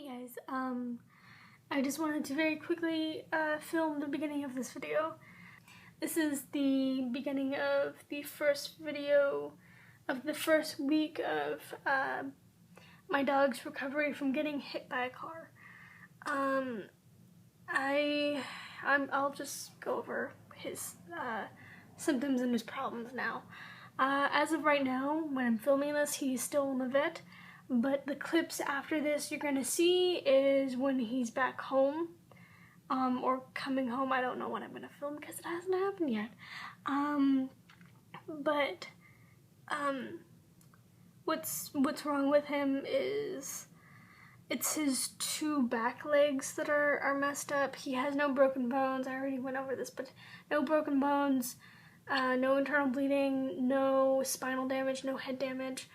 Hey guys, I just wanted to very quickly film the beginning of this video. This is the beginning of the first video of the first week of my dog's recovery from getting hit by a car. I'll just go over his symptoms and his problems now. As of right now, when I'm filming this, he's still in the vet. But the clips after this you're gonna see is when he's back home, or coming home. I don't know when I'm gonna film because it hasn't happened yet. What's wrong with him is it's his two back legs that are messed up. He has no broken bones. I already went over this, but no broken bones, no internal bleeding, no spinal damage, no head damage.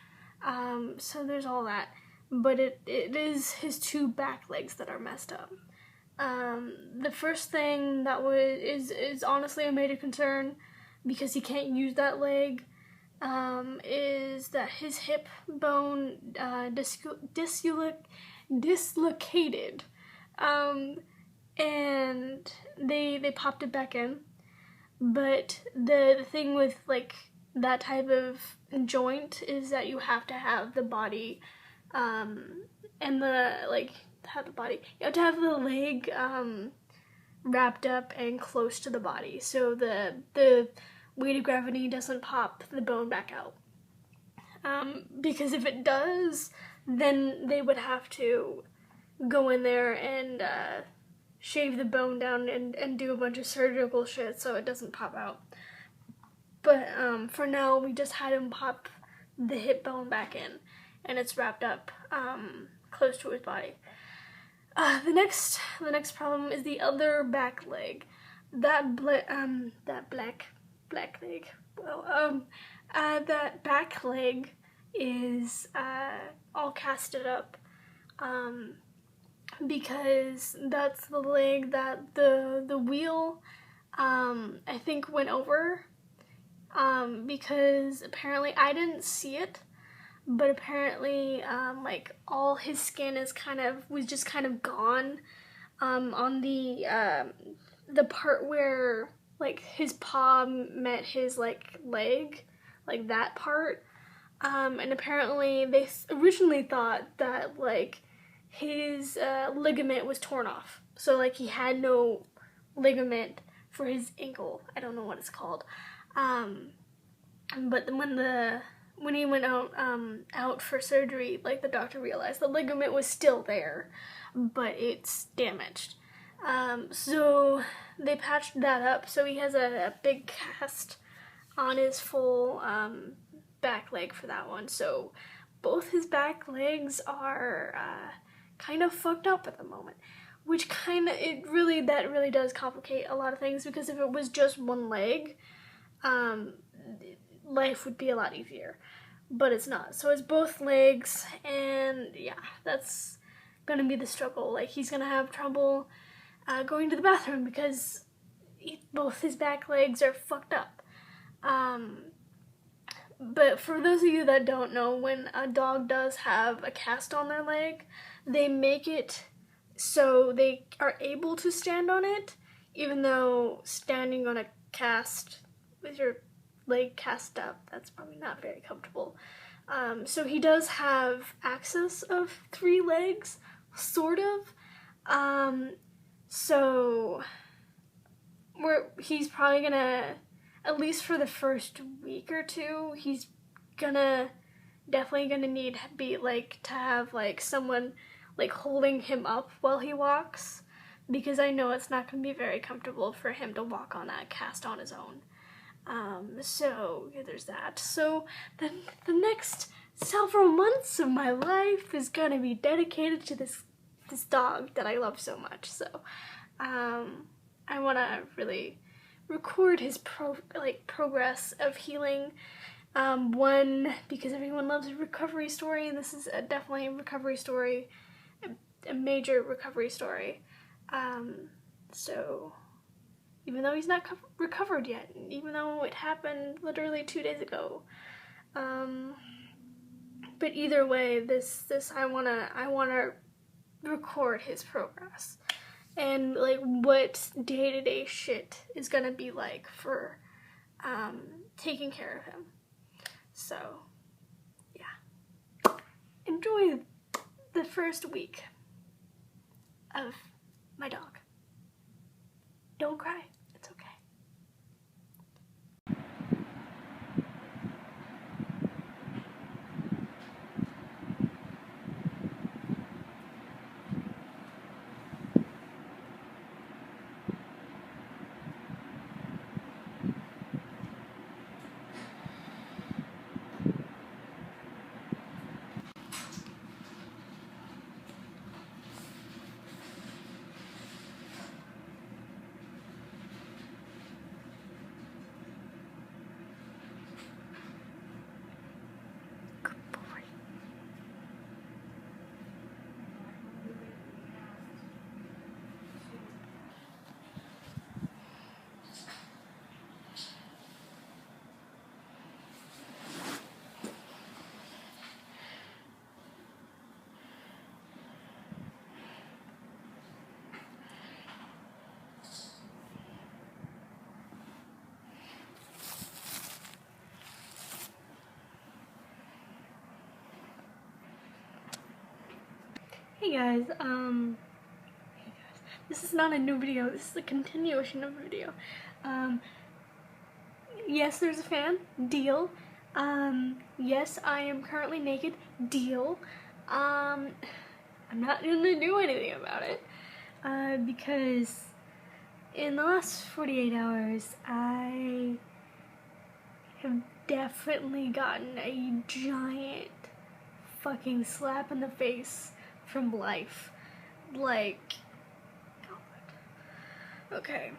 So there's all that, but it is his two back legs that are messed up. The first thing that is honestly a major concern, because he can't use that leg, is that his hip bone dislocated, and they popped it back in. But the thing with that type of joint is that you have to have the body, you have to have the leg wrapped up and close to the body, so the weight of gravity doesn't pop the bone back out. Because if it does, then they would have to go in there and shave the bone down and do a bunch of surgical shit so it doesn't pop out. But for now, we just had him pop the hip bone back in, and it's wrapped up close to his body. The next problem is the other back leg. That black leg. Well, that back leg is all casted up, because that's the leg that the wheel I think went over. Because apparently I didn't see it, but apparently all his skin was just kind of gone on the part where his paw met his leg, that part, and apparently they originally thought that his ligament was torn off, so he had no ligament for his ankle. I don't know what it's called. But when he went out for surgery, the doctor realized the ligament was still there, but it's damaged. So they patched that up, so he has a big cast on his full back leg for that one. So both his back legs are kind of fucked up at the moment, which that really does complicate a lot of things, because if it was just one leg, life would be a lot easier, but it's not. So it's both legs, and yeah, that's gonna be the struggle. He's gonna have trouble going to the bathroom because both his back legs are fucked up. But for those of you that don't know, when a dog does have a cast on their leg, they make it so they are able to stand on it, even though standing on a cast with your leg cast up, that's probably not very comfortable. So he does have access of 3 legs, sort of. So he's probably gonna, at least for the first week or two, he's definitely gonna need to have someone holding him up while he walks, because I know it's not gonna be very comfortable for him to walk on that cast on his own. So yeah, there's that. So the next several months of my life is gonna be dedicated to this dog that I love so much. So I wanna really record his progress of healing. One, because everyone loves a recovery story, and this is definitely a recovery story, a major recovery story. So even though he's not recovered yet, even though it happened literally 2 days ago. But either way, this I wanna record his progress and like what day-to-day shit is gonna be like for taking care of him. So yeah, enjoy the first week of my dog. Don't cry, it's okay. Hey guys, this is not a new video, this is a continuation of a video. Yes, there's a fan, deal. Yes, I am currently naked, deal. I'm not gonna do anything about it, because in the last 48 hours, I have definitely gotten a giant fucking slap in the face from life. Like, God. Okay.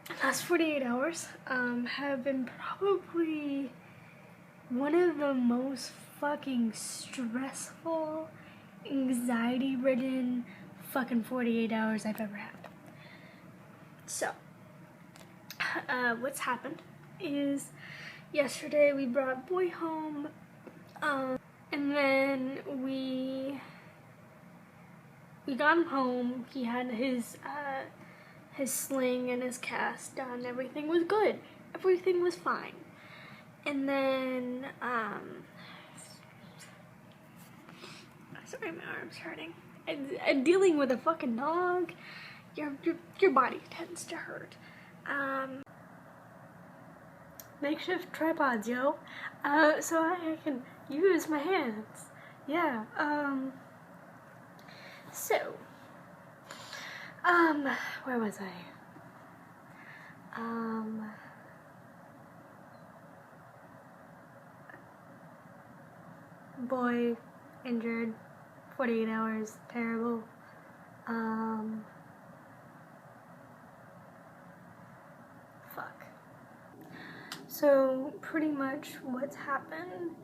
The last 48 hours have been probably one of the most fucking stressful, anxiety-ridden fucking 48 hours I've ever had. So, what's happened is yesterday we brought Boy home, and then we got him home. He had his sling and his cast done. Everything was good. Everything was fine. And then, sorry, my arm's hurting. And dealing with a fucking dog, your body tends to hurt. Makeshift tripods, yo. So I can use my hands. Yeah, so, where was I? Boy injured, 48 hours, terrible. Fuck. So, pretty much what's happened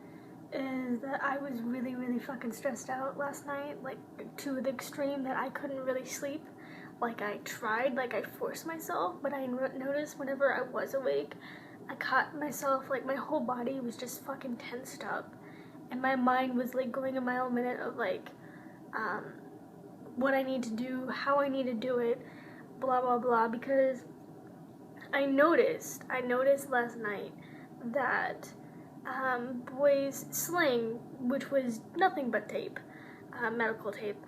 is that I was really, really fucking stressed out last night, like, to the extreme that I couldn't really sleep. Like, I tried, like, I forced myself, but I noticed whenever I was awake, I caught myself, like, my whole body was just fucking tensed up, and my mind was, like, going a mile a minute of, like, what I need to do, how I need to do it, blah, blah, blah, because I noticed last night that Boy's sling, which was nothing but tape, medical tape,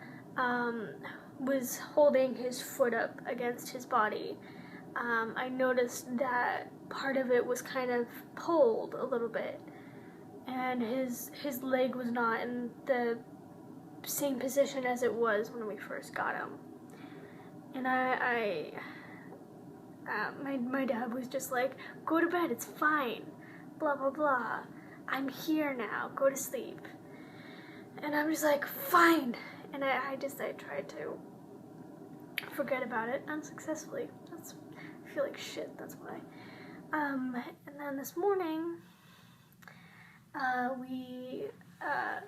was holding his foot up against his body. I noticed that part of it was kind of pulled a little bit, and his leg was not in the same position as it was when we first got him. And my dad was just like, go to bed, it's fine, blah, blah, blah. I'm here now, go to sleep. And I'm just like, fine. And I tried to forget about it unsuccessfully. I feel like shit, that's why. And then this morning, we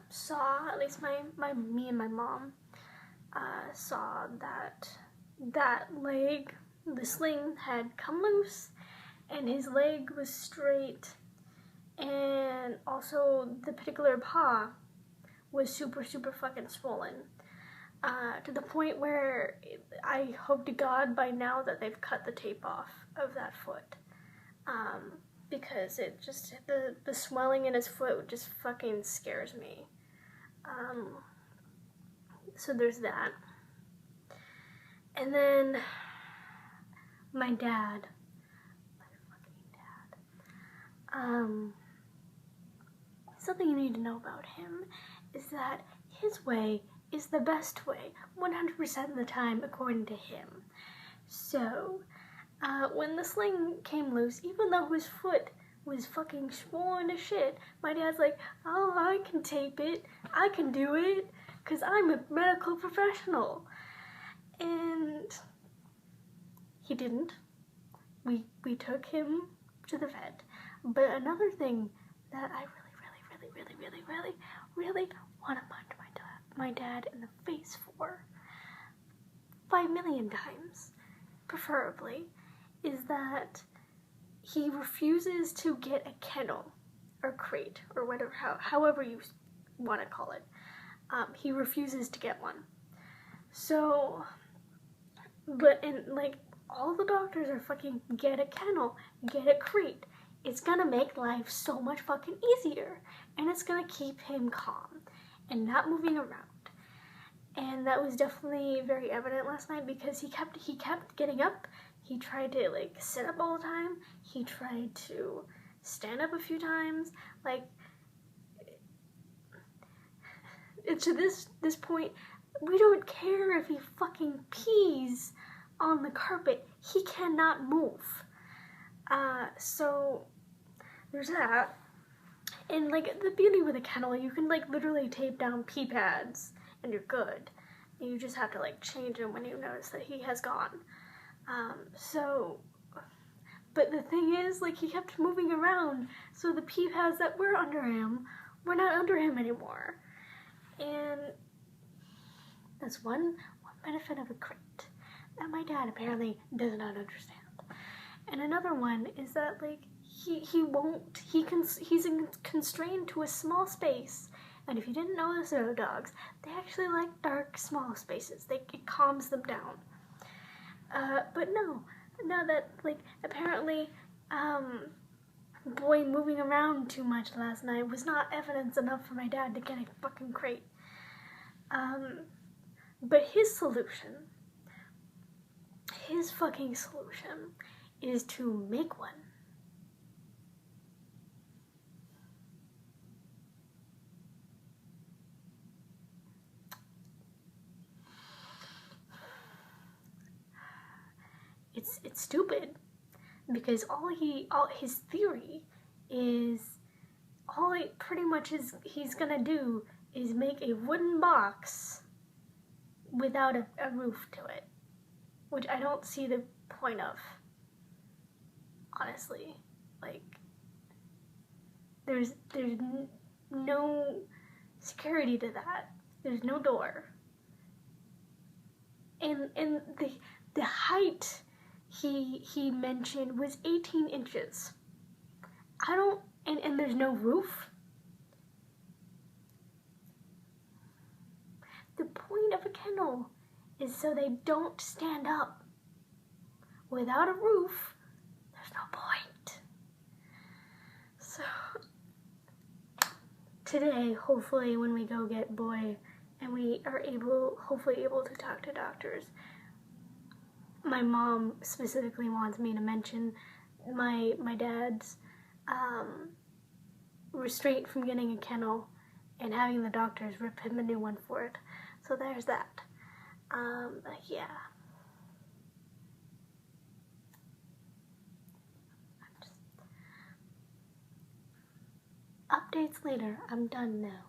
saw, at least me and my mom, saw that leg, the sling had come loose, and his leg was straight, and also the particular paw was super, super fucking swollen. to the point where I hope to God by now that they've cut the tape off of that foot. Because it just, the swelling in his foot just fucking scares me. So there's that. And then my dad, something you need to know about him is that his way is the best way, 100% of the time, according to him. So, when the sling came loose, even though his foot was fucking swollen as shit, my dad's like, oh, I can tape it, I can do it, because I'm a medical professional. And he didn't. We took him to the vet. But another thing that I really want to punch my dad in the face for 5 million times, preferably, is that he refuses to get a kennel or crate or whatever, however you want to call it. He refuses to get one. So, but all the doctors are fucking get a kennel, get a crate. It's gonna make life so much fucking easier, and it's gonna keep him calm and not moving around. And that was definitely very evident last night because he kept getting up. He tried to sit up all the time. He tried to stand up a few times. It's to this point, we don't care if he fucking pees on the carpet. He cannot move. So there's that. And the beauty with a kennel, you can literally tape down pee pads and you're good. And you just have to change them when you notice that he has gone. But the thing is, he kept moving around, so the pee pads that were under him were not under him anymore. And that's one benefit of a crate that my dad apparently does not understand. And another one is that he's constrained to a small space. And if you didn't know this about dogs, they actually like dark, small spaces. It calms them down. But no, now that apparently boy moving around too much last night was not evidence enough for my dad to get a fucking crate. But his fucking solution is to make one. It's stupid because all his theory is pretty much he's gonna do is make a wooden box without a roof to it, which I don't see the point of, honestly. There's no security to that. There's no door, and the height he mentioned was 18 inches. And there's no roof. The point of a kennel is so they don't stand up. Without a roof, there's no point. So, today, hopefully when we go get Boy and we are hopefully able to talk to doctors, my mom specifically wants me to mention my dad's restraint from getting a kennel and having the doctors rip him a new one for it. So there's that. Yeah. Updates later. I'm done now.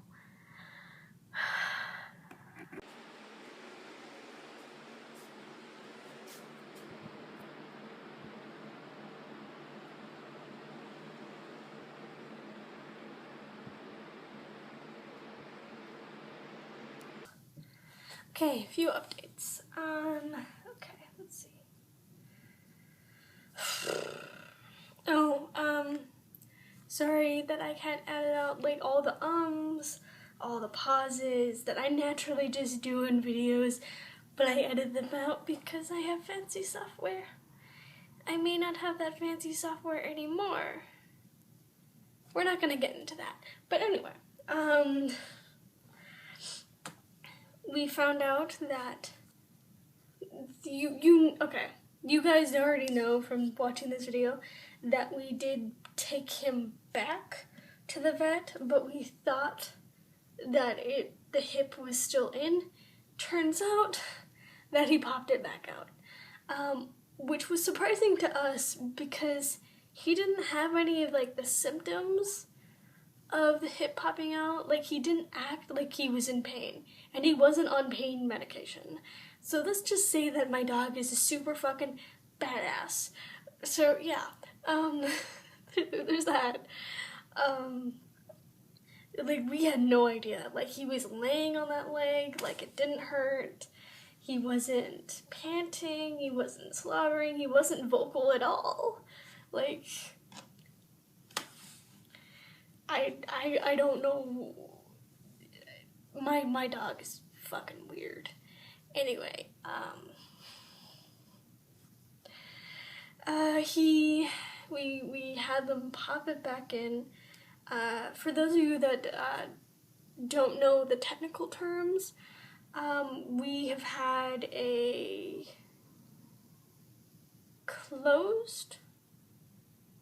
Okay, a few updates. Okay, let's see. Sorry that I can't edit out all the ums. all the pauses that I naturally just do in videos, but I edit them out because I have fancy software. I may not have that fancy software anymore. We're not gonna get into that. But anyway, we found out that you guys already know from watching this video that we did take him back to the vet, but we thought that the hip was still in. Turns out that he popped it back out, which was surprising to us because he didn't have any of like the symptoms of the hip popping out. Like, he didn't act like he was in pain, and he wasn't on pain medication. So let's just say that my dog is a super fucking badass. So yeah, there's that. Like, we had no idea. Like, he was laying on that leg, like, it didn't hurt. He wasn't panting, he wasn't slobbering, he wasn't vocal at all. Like, I don't know. My dog is fucking weird. Anyway, we had them pop it back in. For those of you that don't know the technical terms, we have had a closed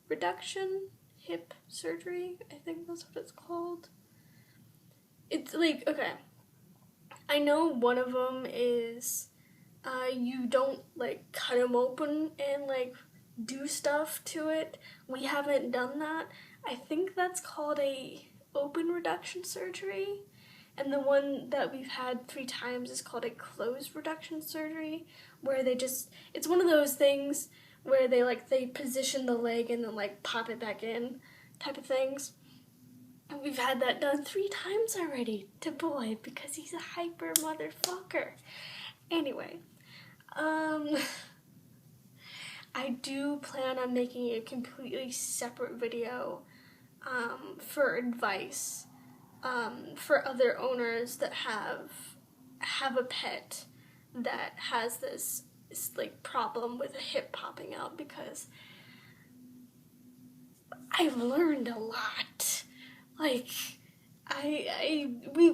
reduction hip surgery. I think that's what it's called. It's like, okay, I know one of them is you don't like cut him open and like do stuff to it. We haven't done that. I think that's called a open reduction surgery, and the one that we've had 3 times is called a closed reduction surgery, where it's one of those things where they position the leg and then like pop it back in type of things. And we've had that done 3 times already to Boy because he's a hyper motherfucker. Anyway, I do plan on making a completely separate video for advice for other owners that have a pet that has this like problem with a hip popping out, because I've learned a lot. Like,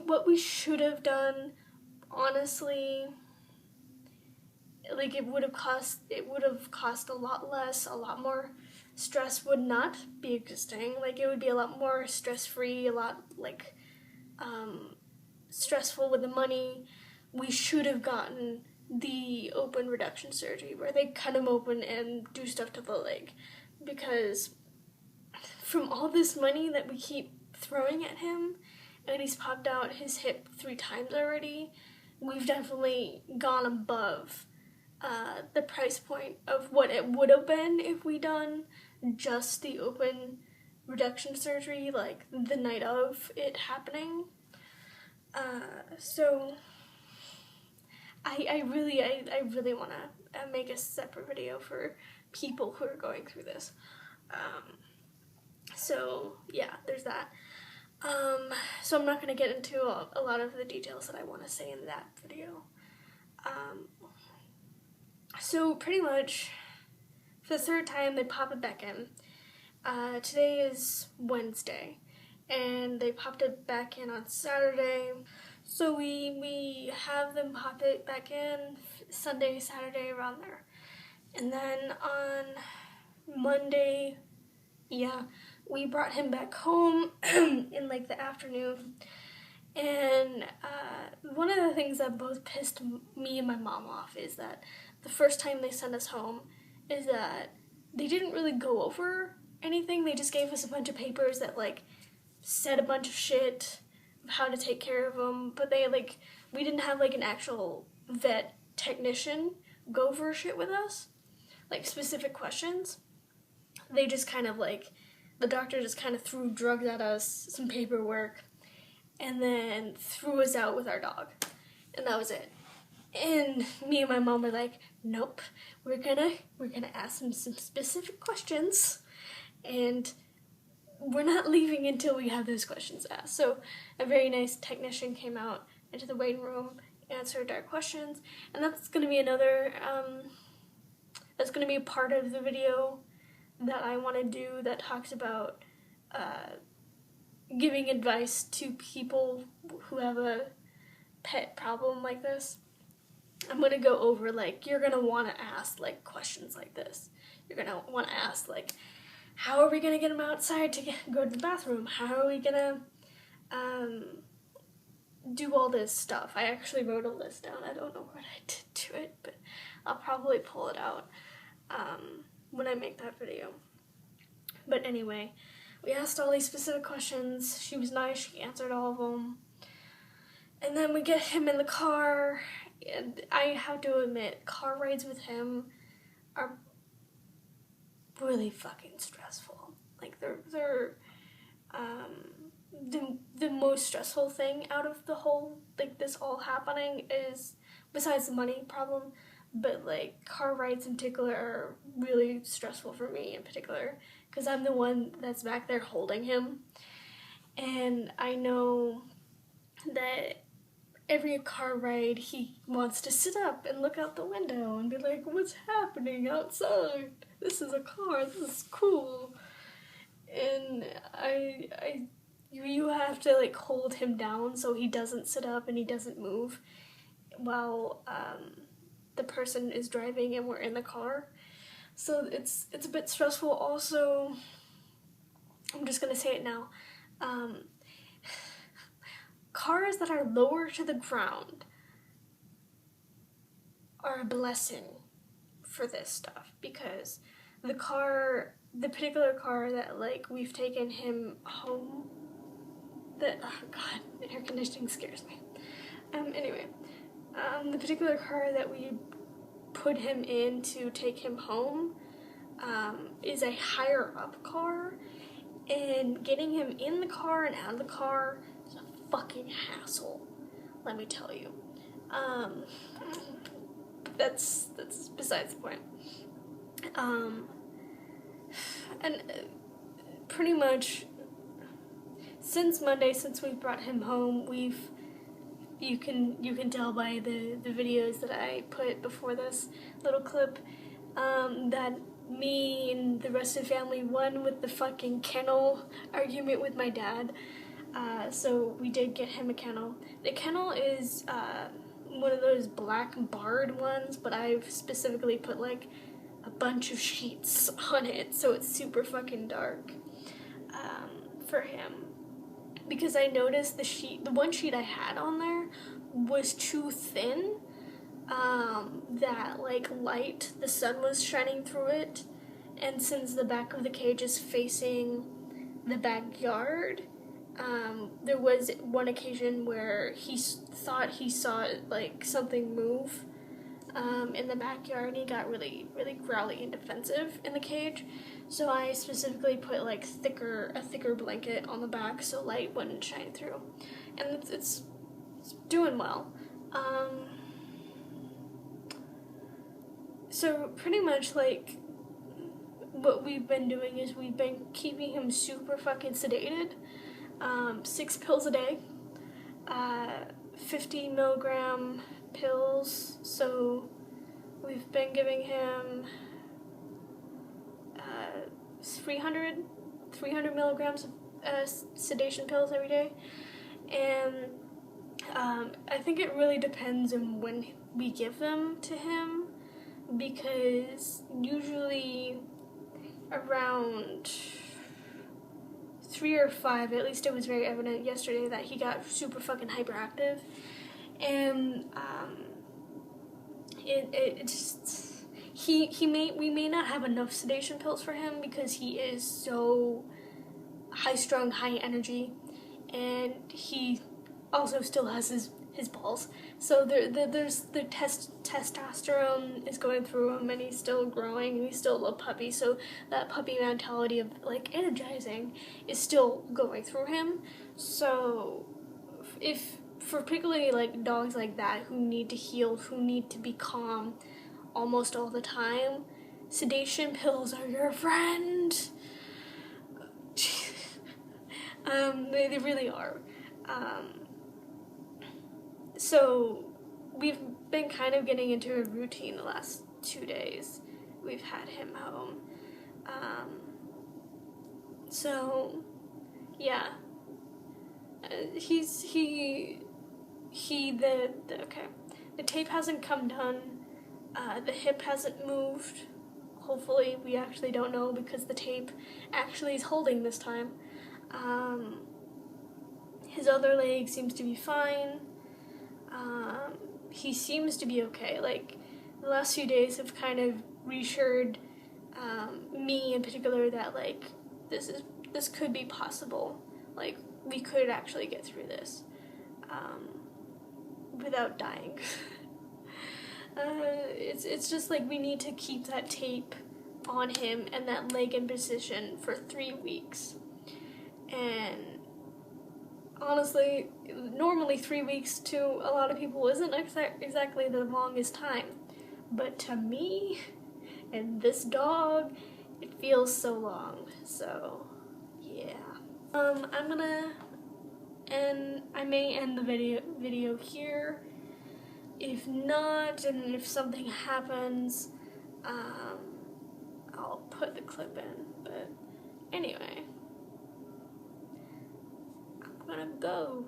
what we should have done, honestly, like, it would have cost a lot less, a lot more. Stress would not be existing. Like, it would be a lot more stress-free, a lot, like, stressful with the money. We should have gotten the open reduction surgery where they cut him open and do stuff to the leg, because from all this money that we keep throwing at him, and he's popped out his hip 3 times already, we've definitely gone above the price point of what it would have been if we done just the open reduction surgery, like, the night of it happening. So I really want to make a separate video for people who are going through this. So yeah, there's that. So I'm not going to get into a lot of the details that I want to say in that video. So pretty much, for the 3rd time, they pop it back in. Today is Wednesday, and they popped it back in on Saturday. So we have them pop it back in Sunday, Saturday, around there. And then on Monday, we brought him back home in like the afternoon. And one of the things that both pissed me and my mom off is that the first time they sent us home is that they didn't really go over anything. They just gave us a bunch of papers that like said a bunch of shit of how to take care of him, but we didn't have like an actual vet technician go over shit with us, like specific questions. They just kind of like, the doctor just kind of threw drugs at us, some paperwork, and then threw us out with our dog, and that was it. And me and my mom were like, nope, we're gonna ask him some specific questions, and we're not leaving until we have those questions asked. So a very nice technician came out into the waiting room, answered our questions, and that's going to be another, that's going to be a part of the video that I want to do that talks about giving advice to people who have a pet problem like this. I'm going to go over, like, you're going to want to ask, like, questions like this. You're going to want to ask, like, how are we going to get him outside to go to the bathroom? How are we going to do all this stuff? I actually wrote all this down. I don't know what I did to it, but I'll probably pull it out when I make that video. But anyway, we asked all these specific questions. She was nice. She answered all of them. And then we get him in the car, and I have to admit, car rides with him are really fucking stressful. Like, they're the most stressful thing out of the whole, like, this all happening is, besides the money problem, but, like, car rides in particular are really stressful for me in particular, because I'm the one that's back there holding him, and I know that every car ride he wants to sit up and look out the window and be like, what's happening outside? This is a car, this is cool. And you have to, like, hold him down so he doesn't sit up and he doesn't move while the person is driving and we're in the car. So it's a bit stressful. Also, I'm just gonna say it now, cars that are lower to the ground are a blessing for this stuff, because the particular car that, like, we've taken him home, oh god, air conditioning scares me. Anyway, the particular car that we put him in to take him home is a higher up car, and getting him in the car and out of the car is a fucking hassle, let me tell you. That's besides the point. And pretty much since Monday, since we brought him home, you can tell by the videos that I put before this little clip, that me and the rest of the family won with the fucking kennel argument with my dad. So we did get him a kennel. The kennel is one of those black barred ones, but I've specifically put, like, a bunch of sheets on it, so it's super fucking dark for him. Because I noticed the one sheet I had on there was too thin, that, like, the sun was shining through it, and since the back of the cage is facing the backyard, there was one occasion where he thought he saw, like, something move in the backyard, and he got really, really growly and defensive in the cage. So I specifically put, like, a thicker blanket on the back so light wouldn't shine through, and it's doing well. So pretty much, like, what we've been doing is we've been keeping him super fucking sedated. 6 pills a day, 50 milligram pills, so we've been giving him 300 milligrams of sedation pills every day, and I think it really depends on when we give them to him, because usually around 3 or 5, at least it was very evident yesterday that he got super fucking hyperactive, and we may not have enough sedation pills for him because he is so high-strung, high energy, and he also still has his balls. So there's the testosterone is going through him, and he's still growing, and he's still a little puppy. So that puppy mentality of, like, energizing is still going through him. So for particularly, like, dogs like that who need to heal, who need to be calm almost all the time, sedation pills are your friend. They really are. So we've been kind of getting into a routine the last 2 days. We've had him home. So yeah, the tape hasn't come done. The hip hasn't moved. Hopefully, we actually don't know because the tape actually is holding this time. His other leg seems to be fine. He seems to be okay. Like, the last few days have kind of reassured me in particular that, like, this could be possible. Like, we could actually get through this without dying. It's just like we need to keep that tape on him and that leg in position for 3 weeks. And honestly, normally 3 weeks to a lot of people isn't exactly the longest time. But to me and this dog, it feels so long. So, yeah. I may end the video here. If not, and if something happens, I'll put the clip in. But anyway, I'm gonna go.